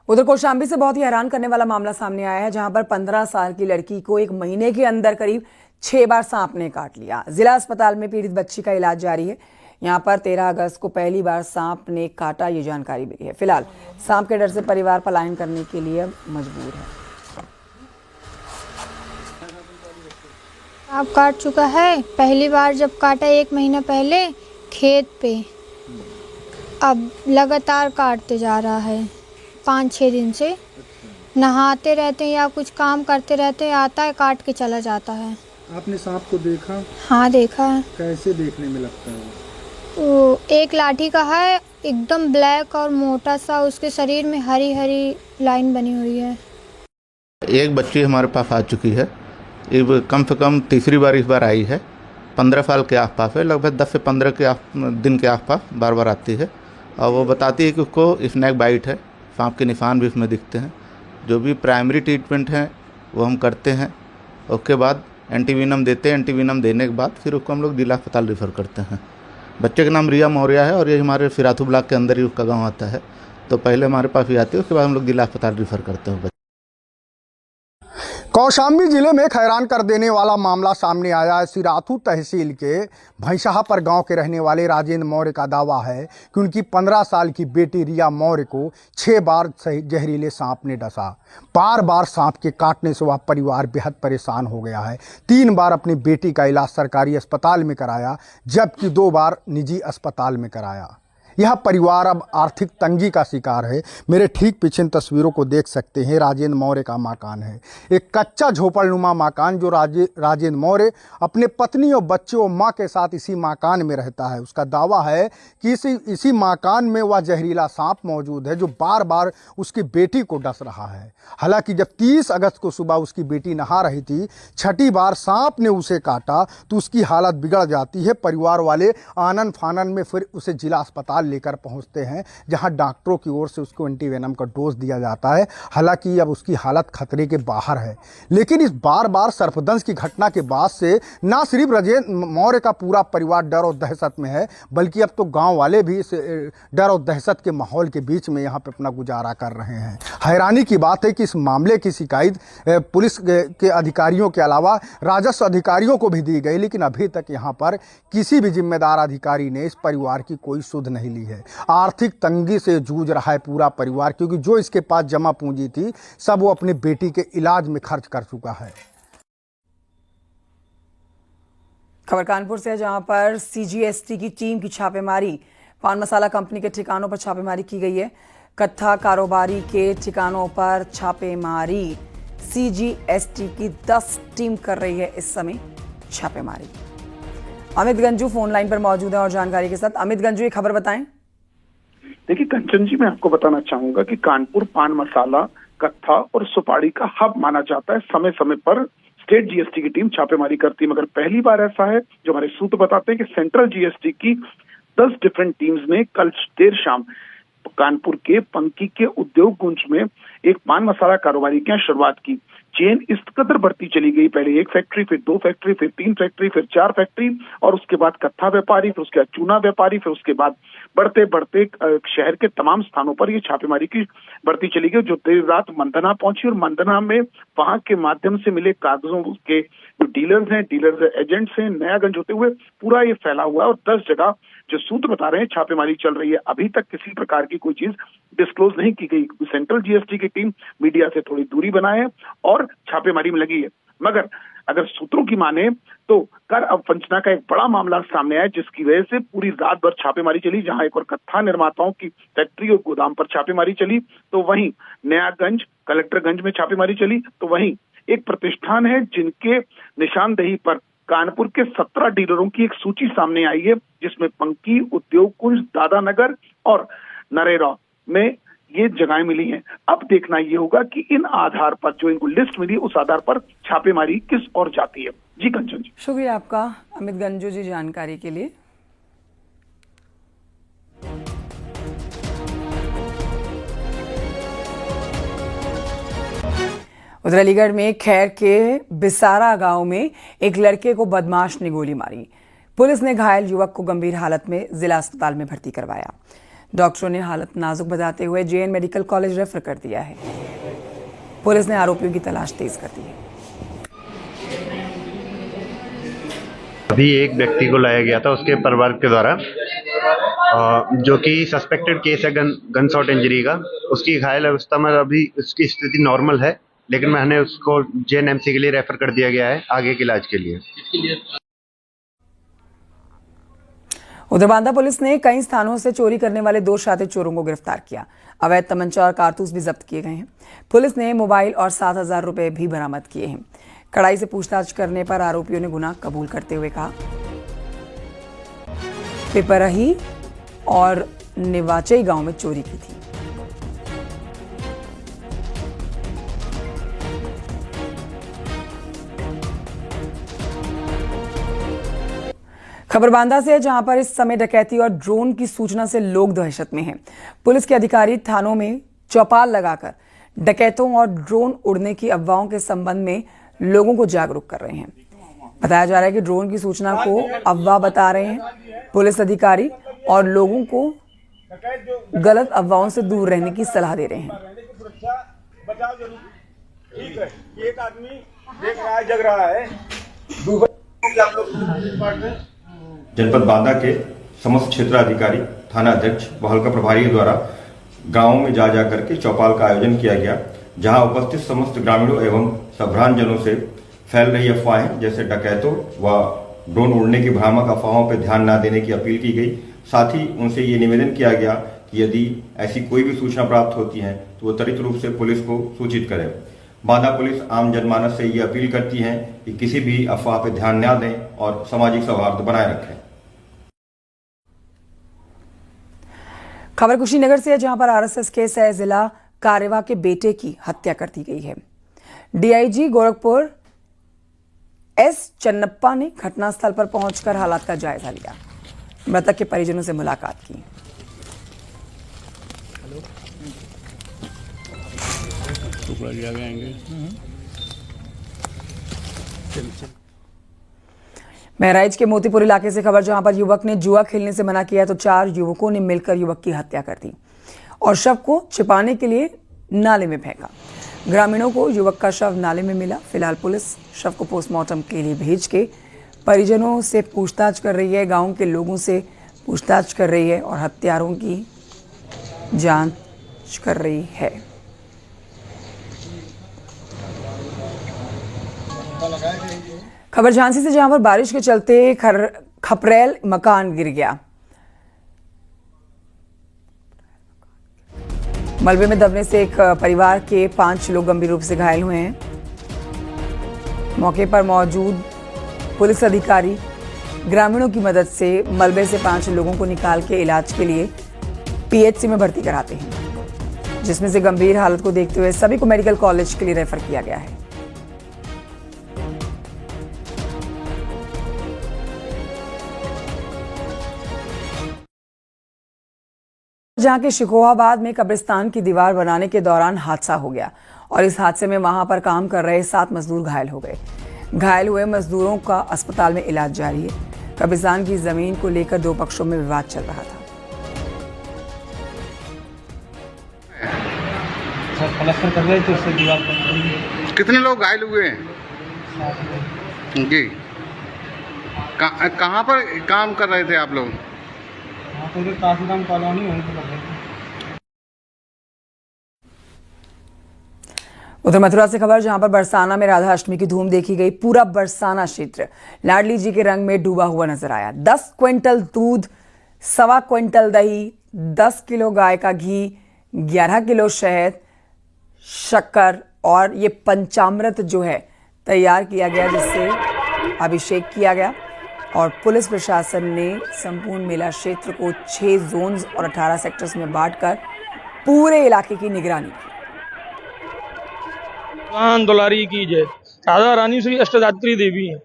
उधर कौशाम्बी से बहुत ही हैरान करने वाला मामला सामने आया है, जहां पर 15 साल की लड़की को एक महीने के अंदर करीब 6 बार सांप ने काट लिया। जिला अस्पताल में पीड़ित बच्ची का इलाज जारी है। यहां पर 13 अगस्त को पहली बार सांप ने काटा, ये जानकारी मिली है। फिलहाल सांप के डर से परिवार पलायन करने के लिए मजबूर है। सांप काट चुका है, पहली बार जब काटा 1 महीना पहले खेत पे, अब लगातार काटते जा रहा है 5-6 दिन से। नहाते रहते हैं या कुछ काम करते रहते हैं, आता है काट के चला जाता है। आपने सांप को देखा? हाँ देखा है। कैसे देखने में लगता है? वो एक लाठी का है, एकदम ब्लैक और मोटा सा, उसके शरीर में हरी हरी लाइन बनी हुई है। एक बच्ची हमारे पास आ चुकी है, ये कम से कम तीसरी बार इस बार आई है। 15 साल के आसपास है, लगभग 10 से 15 दिन के आसपास बार बार आती है। और वो बताती है कि उसको स्नैक बाइट है, सांप के निशान भी उसमें दिखते हैं। जो भी प्राइमरी ट्रीटमेंट है वो हम करते हैं, उसके बाद एंटीवीनम देते हैं। एंटीवीनम देने के बाद फिर उसको हम लोग जिला अस्पताल रेफर करते हैं। बच्चे का नाम रिया मौर्य है और ये हमारे फिराथू ब्लॉक के अंदर ही उसका गाँव आता है। तो पहले हमारे पास ही आती है, उसके बाद हम लोग जिला अस्पताल रेफर करते हैं। कौशाम्बी जिले में हैरान कर देने वाला मामला सामने आया है। सिराथू तहसील के भैंसाहापर गांव के रहने वाले राजेंद्र मौर्य का दावा है कि उनकी 15 साल की बेटी रिया मौर्य को 6 बार जहरीले सांप ने डसा। बार बार सांप के काटने से वह परिवार बेहद परेशान हो गया है। 3 बार अपनी बेटी का इलाज सरकारी अस्पताल में कराया, जबकि 2 बार निजी अस्पताल में कराया। यह परिवार अब आर्थिक तंगी का शिकार है। मेरे ठीक पीछे इन तस्वीरों को देख सकते हैं, राजेंद्र मौर्य का मकान है। एक कच्चा झोपड़नुमा मकान जो राजेंद्र मौर्य अपने पत्नी और बच्चे और मां के साथ इसी मकान में रहता है। उसका दावा है कि इसी मकान में वह जहरीला सांप मौजूद है जो बार बार उसकी बेटी को डस रहा है। हालांकि जब 30 अगस्त को सुबह उसकी बेटी नहा रही थी, 6ठी बार सांप ने उसे काटा तो उसकी हालत बिगड़ जाती है। परिवार वाले आनन फानन में फिर उसे जिला अस्पताल लेकर पहुंचते हैं, जहां डॉक्टरों की ओर से उसको एंटीवेनम का डोज दिया जाता है। हालांकि अब उसकी हालत खतरे के बाहर है। लेकिन इस बार बार सर्पदंश की घटना के बाद से न सिर्फ राजेंद्र मौर्य का पूरा परिवार डर और दहशत में है, बल्कि अब तो गांव वाले भी इस डर और दहशत के माहौल के बीच में यहां पर अपना गुजारा कर रहे हैं। हैरानी की बात है कि इस मामले की शिकायत पुलिस के अधिकारियों के अलावा राजस्व अधिकारियों को भी दी गई, लेकिन अभी तक यहां पर किसी भी जिम्मेदार अधिकारी ने इस परिवार की कोई सुध नहीं ली है। आर्थिक तंगी से जूझ रहा है पूरा परिवार, क्योंकि जो इसके पास जमा पूंजी थी सब वो अपनी बेटी के इलाज में खर्च कर चुका है। खबर कानपुर से है, जहां पर सीजीएसटी की टीम की छापेमारी, पान मसाला कंपनी के ठिकानों पर छापेमारी की गई है। कत्था कारोबारी के ठिकानों पर छापेमारी सीजीएसटी की 10 टीम कर रही है इस समय छापेमारी। अमित गंजू फोन लाइन पर मौजूद है और जानकारी के साथ। अमित गंजू, ये खबर बताएं। देखिए कंचन जी, मैं आपको बताना चाहूंगा कि कानपुर पान मसाला, कत्था और सुपारी का हब माना जाता है। समय समय पर स्टेट जीएसटी की टीम छापेमारी करती है, मगर पहली बार ऐसा है जो हमारे सूत्र बताते हैं कि सेंट्रल जीएसटी की 10 डिफरेंट टीम्स ने कल देर शाम कानपुर के पंकी के उद्योग कुंज में एक पान मसाला कारोबारी की शुरुआत की। चेन इस कदर बढ़ती चली गई, पहले 1 फैक्ट्री, फिर 2 फैक्ट्री, फिर 3 फैक्ट्री, फिर 4 फैक्ट्री, और उसके बाद कत्था व्यापारी, फिर उसके बाद चूना व्यापारी, फिर उसके बाद बढ़ते बढ़ते शहर के तमाम स्थानों पर ये छापेमारी की बढ़ती चली गई, जो देर रात मंदना पहुंची। और मंदना में वहां के माध्यम से मिले कागजों के जो डीलर्स हैं, एजेंट्स हैं, नयागंज होते हुए पूरा ये फैला हुआ है। और 10 जगह जो सूत्र बता रहे हैं छापेमारी चल रही है। अभी तक किसी प्रकार की कोई चीज डिस्क्लोज नहीं की गई। सेंट्रल जीएसटी की टीम मीडिया से थोड़ी दूरी बनाए है और छापेमारी में लगी है। मगर अगर सूत्रों की माने तो कर अववंचना का एक बड़ा मामला सामने आया, जिसकी वजह से पूरी रात भर छापेमारी चली। जहां एक और कत्था निर्माताओं की फैक्ट्री और गोदाम पर छापेमारी चली, तो वहीं नयागंज, कलेक्टरगंज में छापेमारी चली, तो वहीं एक प्रतिष्ठान है जिनके निशानदेही पर कानपुर के 17 डीलरों की एक सूची सामने आई है, जिसमें पंकी, उद्योग कुंज, दादानगर और नरेरा में ये जगहें मिली हैं। अब देखना ये होगा कि इन आधार पर जो इनको लिस्ट मिली, उस आधार पर छापेमारी किस ओर जाती है। जी कंचन जी, शुक्रिया आपका अमित गंजू जी जानकारी के लिए। उधर अलीगढ़ में खैर के बिसारा गांव में एक लड़के को बदमाश ने गोली मारी। पुलिस ने घायल युवक को गंभीर हालत में जिला अस्पताल में भर्ती करवाया। डॉक्टरों ने हालत नाजुक बताते हुए जेएन मेडिकल कॉलेज रेफर कर दिया है। पुलिस ने आरोपियों की तलाश तेज कर दी है। अभी एक व्यक्ति को लाया गया था उसके परिवार के द्वारा, जो कि सस्पेक्टेड केस है गन शॉट इंजरी का। उसकी घायल अवस्था में अभी उसकी स्थिति नॉर्मल है, लेकिन मैंने उसको जेएनएमसी के लिए रेफर कर दिया गया है आगे के इलाज के लिए। उधर बांदा पुलिस ने कई स्थानों से चोरी करने वाले 2 शातिर चोरों को गिरफ्तार किया। अवैध तमंचा और कारतूस भी जब्त किए गए हैं। पुलिस ने मोबाइल और 7,000 रुपए भी बरामद किए हैं। कड़ाई से पूछताछ करने पर आरोपियों ने गुनाह कबूल करते हुए कहा, पिपरही और निवाचई गांव में चोरी की थी। खबर बांदा से है, जहां पर इस समय डकैती और ड्रोन की सूचना से लोग दहशत में हैं। पुलिस के अधिकारी थानों में चौपाल लगाकर डकैतों और ड्रोन उड़ने की अफवाहों के संबंध में लोगों को जागरूक कर रहे हैं। बताया जा रहा है कि ड्रोन की सूचना को अफवाह बता रहे हैं। पुलिस अधिकारी और लोगों को गलत अफवाहों से दूर रहने की सलाह दे रहे हैं। ठीक है, एक आदमी देख रहा है, जग रहा है। जनपद बांदा के समस्त क्षेत्राधिकारी, थाना अध्यक्ष व हल्का प्रभारी द्वारा गांवों में जा करके चौपाल का आयोजन किया गया, जहां उपस्थित समस्त ग्रामीणों एवं सभ्रांत जनों से फैल रही अफवाहें जैसे डकैतों व ड्रोन उड़ने की भ्रामक अफवाहों पर ध्यान न देने की अपील की गई। साथ ही उनसे ये निवेदन किया गया कि यदि ऐसी कोई भी सूचना प्राप्त होती है तो वो त्वरित रूप से पुलिस को सूचित करें। बांदा पुलिस आम जनमानस से ये अपील करती है कि किसी भी अफवाह पर ध्यान न दें और सामाजिक सौहार्द बनाए रखें। खबर कुशीनगर से है, जहां पर आरएसएस के सह जिला कारेवा के बेटे की हत्या कर दी गई है। डीआईजी गोरखपुर एस चन्नप्पा ने घटनास्थल पर पहुंचकर हालात का जायजा लिया। मृतक के परिजनों से मुलाकात की। बहराइच के मोतीपुर इलाके से खबर, जहां पर युवक ने जुआ खेलने से मना किया तो 4 युवकों ने मिलकर युवक की हत्या कर दी और शव को छिपाने के लिए नाले में फेंका। ग्रामीणों को युवक का शव नाले में मिला। फिलहाल पुलिस शव को पोस्टमार्टम के लिए भेज के परिजनों से पूछताछ कर रही है, गांव के लोगों से पूछताछ कर रही है और हत्यारों की जांच कर रही है। खबर झांसी से, जहां पर बारिश के चलते खपरेल मकान गिर गया। मलबे में दबने से एक परिवार के 5 लोग गंभीर रूप से घायल हुए हैं। मौके पर मौजूद पुलिस अधिकारी ग्रामीणों की मदद से मलबे से 5 लोगों को निकाल के इलाज के लिए पीएचसी में भर्ती कराते हैं, जिसमें से गंभीर हालत को देखते हुए सभी को मेडिकल कॉलेज के लिए रेफर किया गया है। जहां के शिकोहाबाद में कब्रिस्तान की दीवार बनाने के दौरान हादसा हो गया और इस हादसे में वहां पर काम कर रहे 7 मजदूर घायल हो गए। घायल हुए मजदूरों का अस्पताल में इलाज जारी है। कब्रिस्तान की जमीन को लेकर 2 पक्षों में विवाद चल रहा था। प्लास्टर कर रहे थे, उससे दीवार बन गई। कितने लोग घायल हुए हैं जी? कहाँ पर काम कर रहे थे आप लोग? तो इधर काशीराम कॉलोनी वहीं पर लग रही थी। उधर मथुरा से खबर, जहां पर बरसाना में राधा अष्टमी की धूम देखी गई। पूरा बरसाना क्षेत्र लाडली जी के रंग में डूबा हुआ नजर आया। 10 क्विंटल दूध, 1.25 क्विंटल दही, 10 किलो गाय का घी, 11 किलो शहद, शक्कर और ये पंचामृत जो है तैयार किया गया, जिससे अभिषेक किया गया। और पुलिस प्रशासन ने संपूर्ण मेला क्षेत्र को 6 जोन्स और 18 सेक्टर्स में बांटकर पूरे इलाके की निगरानी की। दुलारी की जय। राधा रानी श्री अष्टधात्री देवी हैं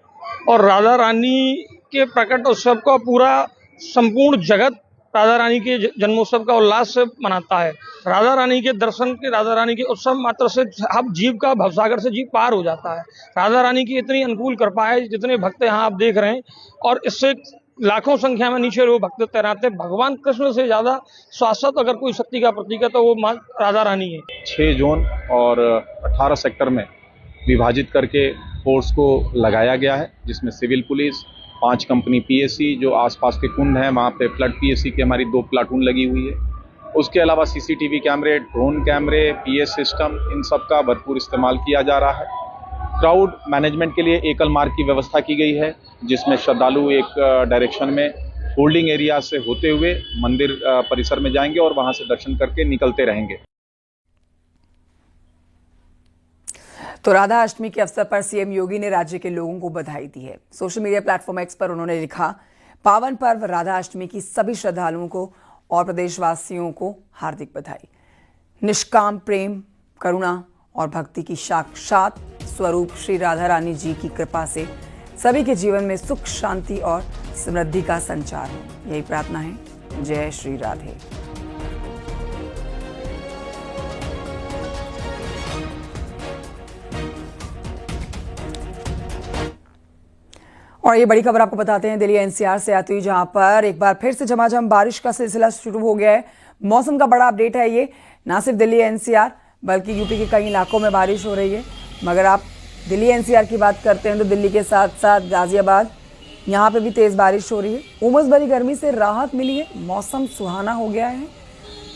और राधा रानी के प्रकट उत्सव का पूरा संपूर्ण जगत राधा रानी के जन्मोत्सव का उल्लास से मनाता है। राधा रानी के दर्शन के, राधा रानी के उत्सव मात्र से अब जीव का भवसागर से जीव पार हो जाता है। राधा रानी की इतनी अनुकूल कृपा है, जितने भक्त यहाँ आप देख रहे हैं, और इससे लाखों संख्या में नीचे वो भक्त तैनात है। भगवान कृष्ण से ज्यादा शाश्वत अगर कोई शक्ति का प्रतीक है तो वो माँ राधा रानी है। 6 जोन और 18 सेक्टर में विभाजित करके फोर्स को लगाया गया है, जिसमें सिविल पुलिस, 5 कंपनी पीएससी, जो आसपास के कुंड हैं वहाँ पे फ्लड पीएससी की हमारी 2 प्लाटून लगी हुई है। उसके अलावा सीसीटीवी कैमरे, ड्रोन कैमरे, पीएस सिस्टम, इन सब का भरपूर इस्तेमाल किया जा रहा है। क्राउड मैनेजमेंट के लिए एकल मार्ग की व्यवस्था की गई है, जिसमें श्रद्धालु एक डायरेक्शन में होल्डिंग एरिया से होते हुए मंदिर परिसर में जाएंगे और वहां से दर्शन करके निकलते रहेंगे। तो राधा अष्टमी के अवसर पर सीएम योगी ने राज्य के लोगों को बधाई दी है। सोशल मीडिया प्लेटफॉर्म एक्स पर उन्होंने लिखा, पावन पर्व राधा अष्टमी की सभी श्रद्धालुओं को और प्रदेशवासियों को हार्दिक बधाई। निष्काम प्रेम, करुणा और भक्ति की साक्षात स्वरूप श्री राधा रानी जी की कृपा से सभी के जीवन में सुख, शांति और समृद्धि का संचार हो, यही प्रार्थना है। जय श्री राधे। और ये बड़ी खबर आपको बताते हैं दिल्ली एनसीआर से आती हुई, जहां पर एक बार फिर से झमाझम बारिश का सिलसिला शुरू हो गया है। मौसम का बड़ा अपडेट है ये, ना सिर्फ दिल्ली एनसीआर बल्कि यूपी के कई इलाकों में बारिश हो रही है। मगर आप दिल्ली एनसीआर की बात करते हैं तो दिल्ली के साथ साथ गाजियाबाद, यहाँ पे भी तेज बारिश हो रही है। उमस भरी गर्मी से राहत मिली है, मौसम सुहाना हो गया है,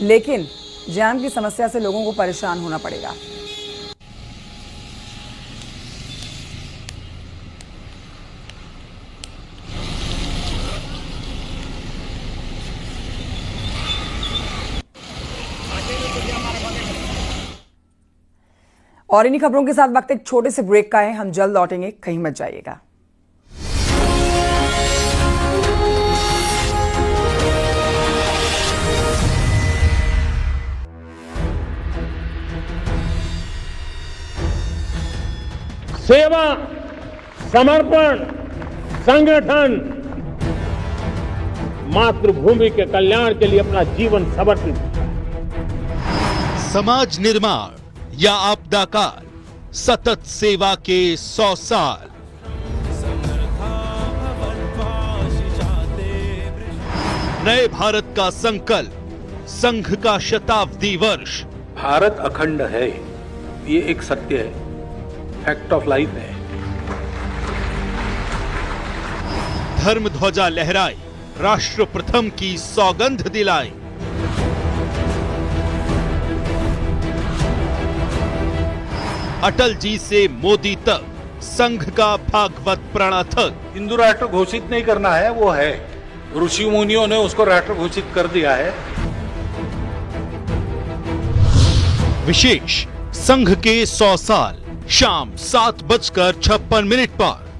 लेकिन जाम की समस्या से लोगों को परेशान होना पड़ेगा। और इन्हीं खबरों के साथ वक्त एक छोटे से ब्रेक का है, हम जल्द लौटेंगे, कहीं मत जाइएगा। सेवा, समर्पण, संगठन, मातृभूमि के कल्याण के लिए अपना जीवन समर्पित किया। समाज निर्माण या आपदा काल, सतत सेवा के 100 साल। नए भारत का संकल्प, संघ का शताब्दी वर्ष। भारत अखंड है, ये एक सत्य है, फैक्ट ऑफ लाइफ है। धर्म ध्वजा लहराई, राष्ट्र प्रथम की सौगंध दिलाई। अटल जी से मोदी तक, संघ का भागवत प्रणथक। हिंदू राष्ट्र घोषित नहीं करना है, वो है, ऋषि मुनियों ने उसको राष्ट्र घोषित कर दिया है। विशेष संघ के 100 साल शाम 7:56 पर